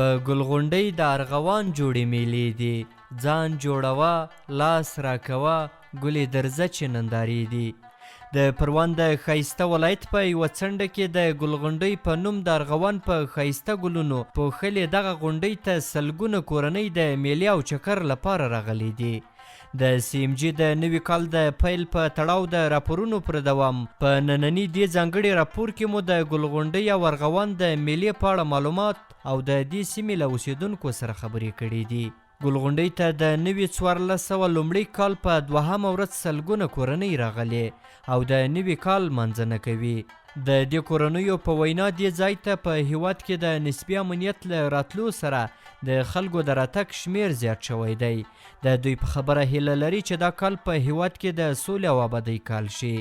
په ګلغونډۍ د ارغوان جوړې میلې دي، ځان جوړوه لاس راکوه ګلې درځه چې نندارې دي. د پروان د ښایسته ولایت په یوه څنډه کې د ګلغونډۍ په نوم د ارغوان په ښایسته ګلونو پوښلې دغه غونډۍ ته سلګونه کورنۍ د میلې او چکر لپاره راغلي دي. د سی ام جي د نوي کال د پیل په تړاو د راپورونو پر دوام په ننني دې ځانګړي راپور کې مو د ګلغونډۍ او ارغوان د میلې په اړه معلومات او د دې سیمې له اوسېدونکو سره خبرې کړي دي. ګلغونډۍ ته د نوي 1400 لومړي کال په 2مه ورځ سلګونه کورنۍ راغلي او د نوي کال منځنه کوي. د دې کورنیو په وینا دې ځای ته په هیواد کې د نسبي امنیت له راتلو سره د خلکو د راتګ شمیر زیات شوی دی. د دوی په خبره هیله لري چې دا کال په هیواد کې د سولې او آبادۍ کال شي.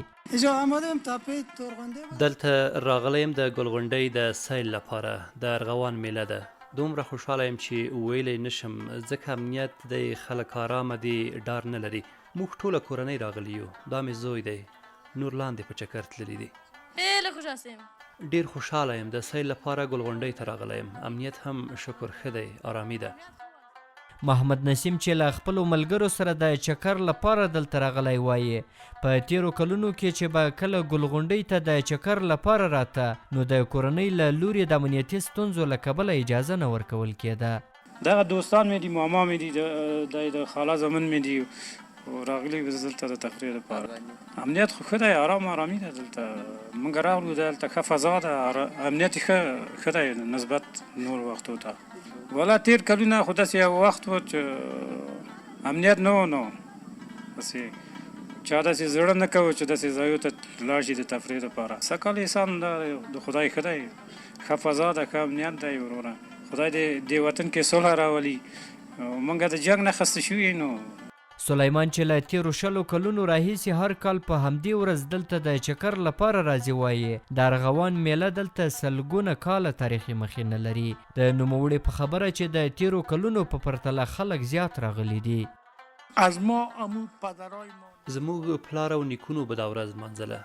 دلته راغلی یم د ګلغونډۍ د سیل لپاره. د ارغوان میله ده. دومره خوشحاله یم چې ویلی نشم ځکه امنیت دی، خلک ارامه دي، ډار نه لري. موږ ټوله کورنۍ راغلي یو. دا مې زوی دی، نور لاندې په چکر تللی دي. ډیر خوشحاله یم. د سیل لپاره ګلغونډۍ ته راغلی یم. امنیت هم شکر ښه دی، آرامي ده. محمد نسیم چې له خپلو ملګرو سره د چکر لپاره دلته راغلی وایي په تیرو کلونو کې چې به کله ګلغونډۍ ته د چکر لپاره راته نو د کورنۍ له لوري د امنیتي ستونزو له کبله اجازه نه ورکول کېده. دغه دوستان مې دي، ماما مې دي، د خاله زمن مې دي، راغلي دلته د تفریح لپاره. امنیت خو ښه دی، آرامي ده دلته. موږ راغلو دلته ښه فضا ده، امنیت ښه دی نسبت نور وختو ته. والا تیر کلونه خو داسې یو وخت و چې امنیت نه و، نو داسې چا داسې زړه نه کوي چې داسې ځایو ته لاړ شي د تفریح لپاره. سږکال انسان د خدای ښه دی، ښه فضا ده، ښه امنیت دی. وروره خدای دې وطن کې صلح راولي. موږ د جنګ نه خسته شوي. نو سلیمان چې له تیرو 20 کلونو راهیسې هر کال په همدې ورځ دلته د چکر لپاره راځي وایي د ارغوان میله دلته سلګونه کاله تاریخي مخینه لري. د نوموړي په خبره چې د تیرو کلونو په پرتله خلک زیات راغلي دي. زموږ پلار او نیکونو به دا ورځ لمانځله.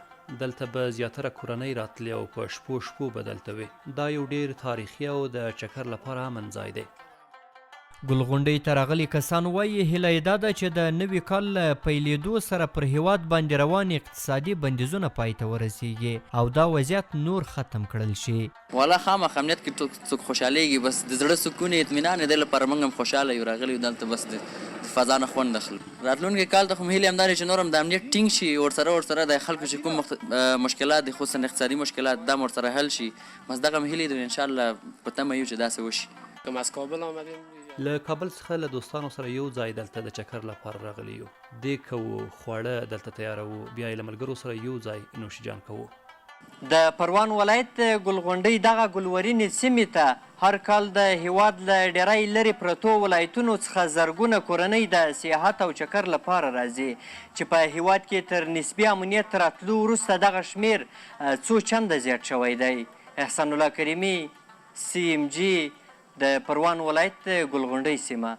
دلته به زیاتره کورنۍ راتلې او په شپو به دلته وي. دا یو ډیر تاریخي او د چکر لپاره امن ځای دی. ګلغونډۍ ته راغلي کسان وایي هیله یې دا ده چې د نوي کال له پیلېدو سره پر هیواد باندې روان اقتصادي بندیزونه پای ته ورسیږي او دا وضعیت نور ختم کړل شي. والا خامخا امنیت کې څوک خوشحالیږي، بس د زړه سکون اطمینان دی لپاره موږ هم خوشحاله یو راغلي یو دلته، بس د فضا نه خوند اخلو. راتلونکي کال ته خو هیلې همدا دی چې نور هم د امنیت ټینګ شي، ورسره د خلکو چې کوم مشکلات دي خصوصا اقتصادي مشکلات دا هم ورسره حل شي. بس دغه مې هیلې دي انشاءالله په تمه یو چې داسې وشي. کوم از کابل آمدیم، له کابل څخه له دوستانو سره یو ځای دلته د چکر لپاره راغلي یو. دیګ کوو، خواړه دلته تیاروو، بیا یې له ملګرو سره یو ځای نوشیجان کوو. د پروان ولایت ګلغونډۍ دغه ګلورینې سیمې ته هر کال د هیواد له ډیری لرې پرتو ولایتونو څخه زرګونه کورنۍ د سیاحت او چکر لپاره راځي چې په هیواد کې تر نسبي امنیت راتلو وروسته دغه شمیر څو چنده زیات شوی دی. احسان الله کریمي، سی ام جی، د پروان ولایت ګلغونډۍ سیمه.